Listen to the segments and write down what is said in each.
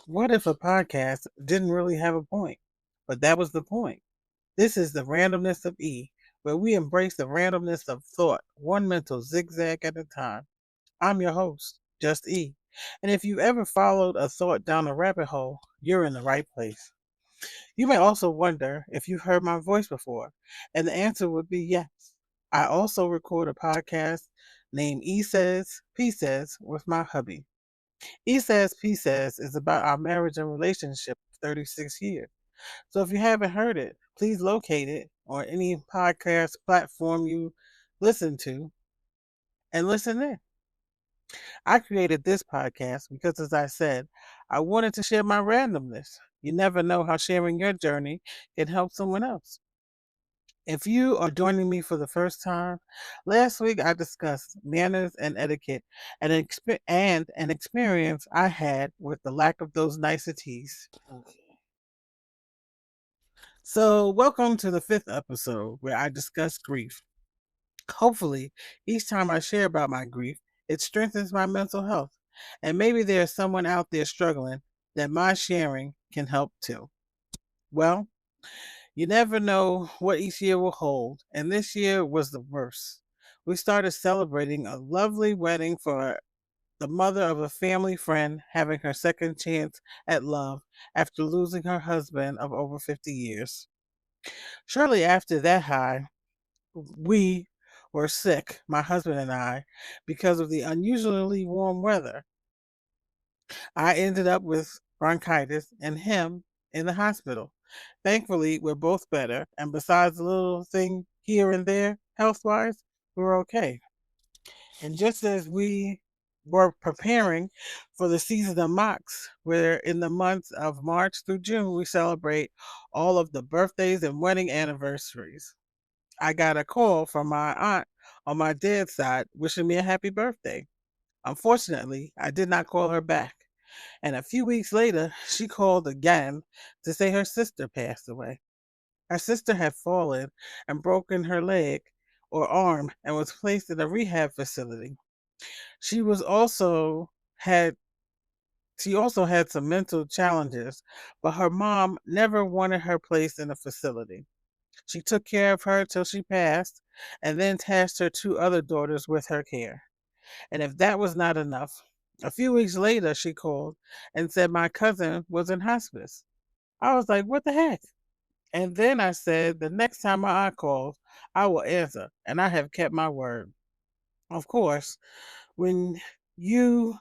What if a podcast didn't really have a point? But that was the point. This is the randomness of E, where we embrace the randomness of thought, one mental zigzag at a time. I'm your host, Just E. And if you ever followed a thought down a rabbit hole, you're in the right place. You may also wonder if you've heard my voice before, and the answer would be yes. I also record a podcast named E Says, P Says with my hubby. E Says, P Says is about our marriage and relationship of 36 years. So if you haven't heard it, please locate it on any podcast platform you listen to and listen in. I created this podcast because, as I said, I wanted to share my randomness. You never know how sharing your journey can help someone else. If you are joining me for the first time, last week I discussed manners and etiquette and an experience I had with the lack of those niceties. Okay. So, welcome to the fifth episode where I discuss grief. Hopefully, each time I share about my grief, it strengthens my mental health. And maybe there's someone out there struggling that my sharing can help too. Well, you never know what each year will hold, and this year was the worst. We started celebrating a lovely wedding for the mother of a family friend having her second chance at love after losing her husband of over 50 years. Shortly after that high, we were sick, my husband and I, because of the unusually warm weather. I ended up with bronchitis and him in the hospital. Thankfully, we're both better, and besides a little thing here and there, health wise, we're okay. And just as we were preparing for the season of mocks, where in the months of March through June, we celebrate all of the birthdays and wedding anniversaries. I got a call from my aunt on my dad's side wishing me a happy birthday. Unfortunately, I did not call her back. And a few weeks later, she called again to say her sister passed away. Her sister had fallen and broken her leg or arm and was placed in a rehab facility. She was also had she also had some mental challenges, but her mom never wanted her placed in a facility. She took care of her till she passed and then tasked her two other daughters with her care. And if that was not enough, a few weeks later she called and said my cousin was in hospice. I was like, what the heck? And then I said, the next time my aunt calls, I will answer. And I have kept my word. Of course, when you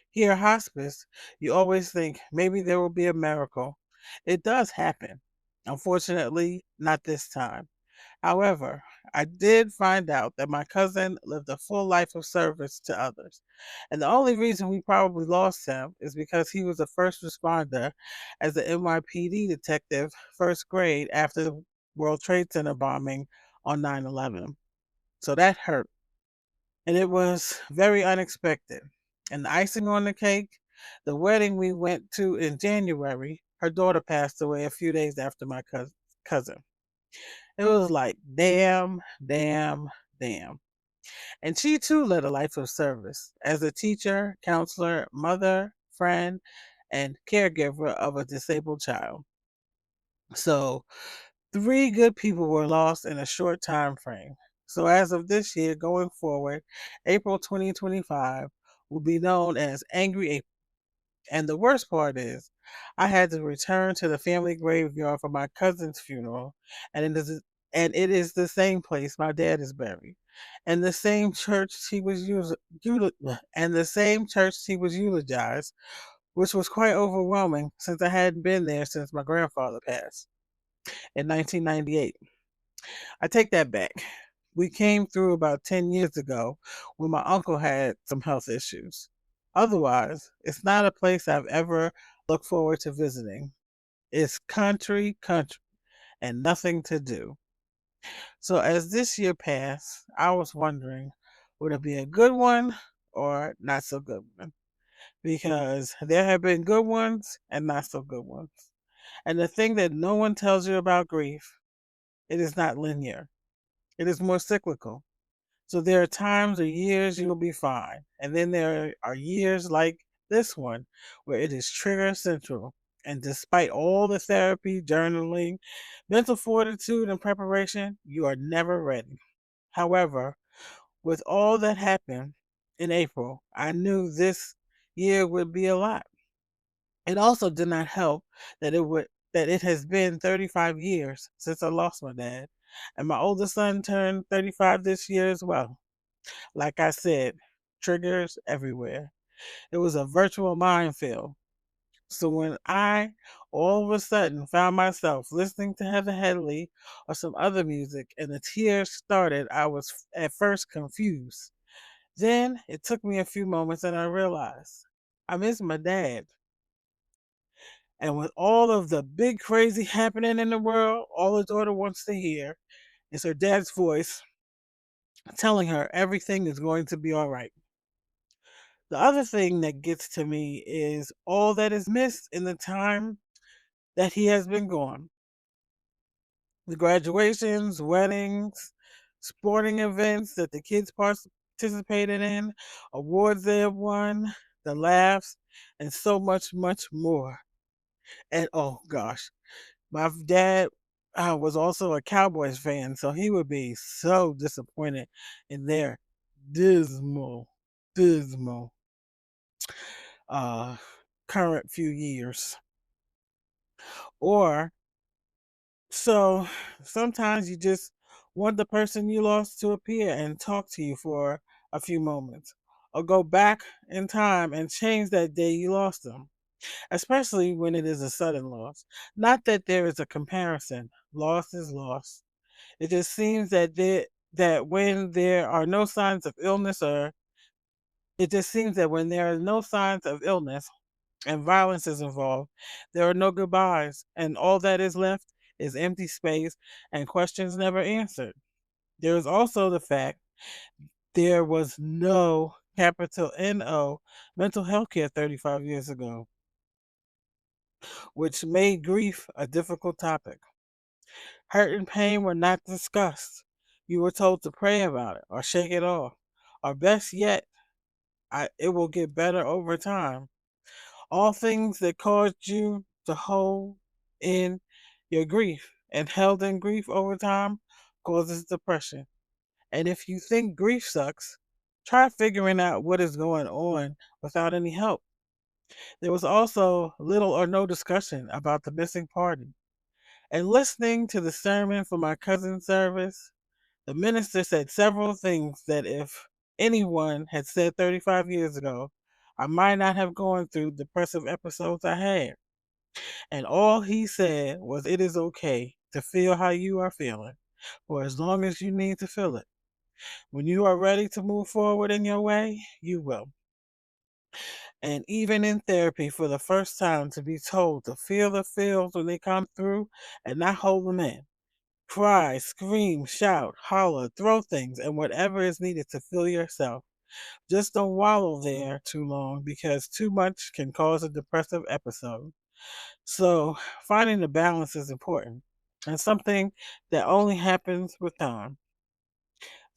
hear hospice, you always think maybe there will be a miracle. It does happen. Unfortunately, not this time. However, I did find out that my cousin lived a full life of service to others. And the only reason we probably lost him is because he was a first responder as an NYPD detective, first grade, after the World Trade Center bombing on 9/11. So that hurt. And it was very unexpected. And the icing on the cake, the wedding we went to in January, her daughter passed away a few days after my cousin. It was like, damn, damn, damn. And she too led a life of service as a teacher, counselor, mother, friend, and caregiver of a disabled child. So, three good people were lost in a short time frame. So, as of this year going forward, April 2025 will be known as Angry April. And the worst part is, I had to return to the family graveyard for my cousin's funeral, and it is the same place my dad is buried, and the same church and the same church he was eulogized, which was quite overwhelming since I hadn't been there since my grandfather passed in 1998. I take that back. We came through about 10 years ago when my uncle had some health issues. Otherwise, it's not a place I've ever looked forward to visiting. It's country, and nothing to do. So as this year passed, I was wondering, would it be a good one or not so good one? Because there have been good ones and not so good ones. And the thing that no one tells you about grief it is not linear. It is more cyclical. So there are times or years you'll be fine. And then there are years like this one where it is trigger central. And despite all the therapy, journaling, mental fortitude, and preparation, you are never ready. However, with all that happened in April, I knew this year would be a lot. It also did not help that it has been 35 years since I lost my dad, and my oldest son turned 35 this year as well. Like I said, triggers everywhere. It was a virtual minefield. So when I all of a sudden found myself listening to Heather Headley or some other music and the tears started, I was at first confused. Then it took me a few moments and I realized I miss my dad. And with all of the big crazy happening in the world, all his daughter wants to hear is her dad's voice telling her everything is going to be all right. The other thing that gets to me is all that is missed in the time that he has been gone. The graduations, weddings, sporting events that the kids participated in, awards they have won, the laughs, and so much, much more. And oh gosh, my dad was also a Cowboys fan, so he would be so disappointed in their dismal, dismal uh, current few years. Or so sometimes you just want the person you lost to appear and talk to you for a few moments, or go back in time and change that day you lost them, especially when it is a sudden loss. Not that there is a comparison. Loss is loss. It just seems that when there are no signs of illness or it just seems that when there are no signs of illness and violence is involved, there are no goodbyes, and all that is left is empty space and questions never answered. There is also the fact there was no capital NO mental health care 35 years ago, which made grief a difficult topic. Hurt and pain were not discussed. You were told to pray about it or shake it off. Or best yet, it will get better over time. All things that caused you to hold in your grief and held in grief over time causes depression. And if you think grief sucks, try figuring out what is going on without any help. There was also little or no discussion about the missing party. And listening to the sermon for my cousin's service, the minister said several things that if anyone had said 35 years ago, I might not have gone through depressive episodes I had. And all he said was, it is okay to feel how you are feeling for as long as you need to feel it. When you are ready to move forward in your way, you will. And even in therapy, for the first time, to be told to feel the feels when they come through and not hold them in. Cry, scream, shout, holler, throw things, and whatever is needed to feel yourself. Just don't wallow there too long because too much can cause a depressive episode. So, finding the balance is important and something that only happens with time.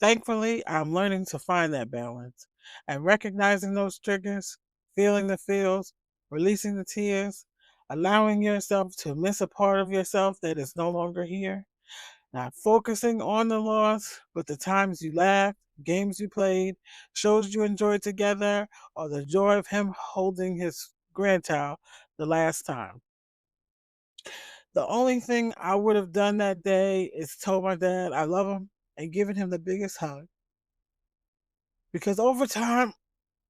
Thankfully, I'm learning to find that balance and recognizing those triggers, feeling the feels, releasing the tears, allowing yourself to miss a part of yourself that is no longer here. Not focusing on the loss, but the times you laughed, games you played, shows you enjoyed together, or the joy of him holding his grandchild the last time. The only thing I would have done that day is told my dad I love him and given him the biggest hug. Because over time,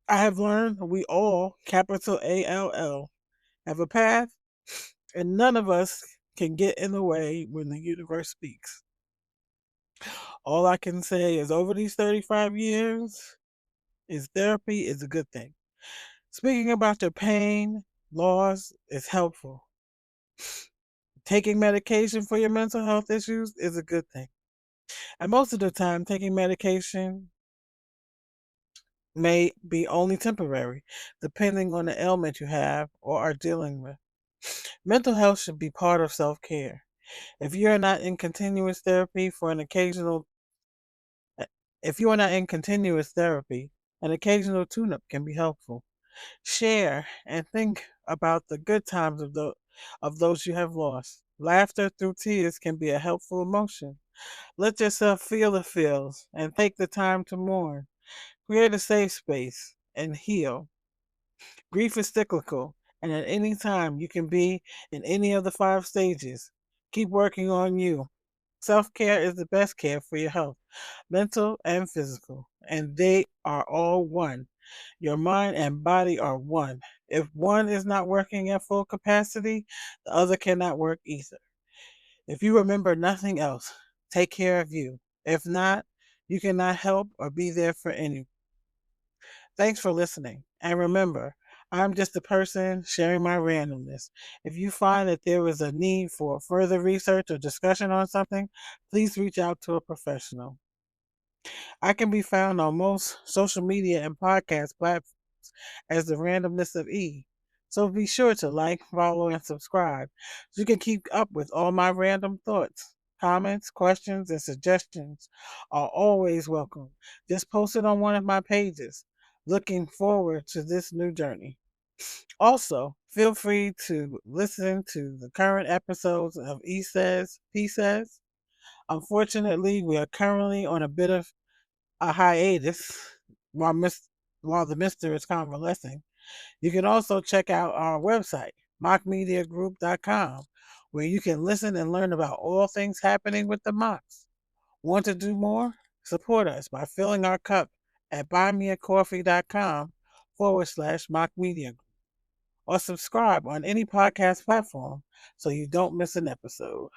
I have learned we all, capital ALL, have a path, and none of us can get in the way when the universe speaks. All I can say is over these 35 years, is therapy is a good thing. Speaking about your pain, loss is helpful. Taking medication for your mental health issues is a good thing. And most of the time, taking medication may be only temporary, depending on the ailment you have or are dealing with. Mental health should be part of self care. If you're not in continuous therapy for an occasional if you are not in continuous therapy, an occasional tune-up can be helpful. Share and think about the good times of those you have lost. Laughter through tears can be a helpful emotion. Let yourself feel the feels and take the time to mourn. Create a safe space and heal. Grief is cyclical, and at any time you can be in any of the five stages. Keep working on you. Self care is the best care for your health, mental and physical, and they are all one. Your mind and body are one. If one is not working at full capacity, the other cannot work either. If you remember nothing else, take care of you. If not, you cannot help or be there for anyone. Thanks for listening. And remember, I'm just a person sharing my randomness. If you find that there is a need for further research or discussion on something, please reach out to a professional. I can be found on most social media and podcast platforms as the randomness of E. So be sure to like, follow, and subscribe so you can keep up with all my random thoughts. Comments, questions, and suggestions are always welcome. Just post it on one of my pages. Looking forward to this new journey. Also, feel free to listen to the current episodes of E Says, P Says. Unfortunately, we are currently on a bit of a hiatus while, while the Mister is convalescing. You can also check out our website, mockmediagroup.com, where you can listen and learn about all things happening with the Mocks. Want to do more? Support us by filling our cup at buymeacoffee.com/mockmedia or subscribe on any podcast platform so you don't miss an episode.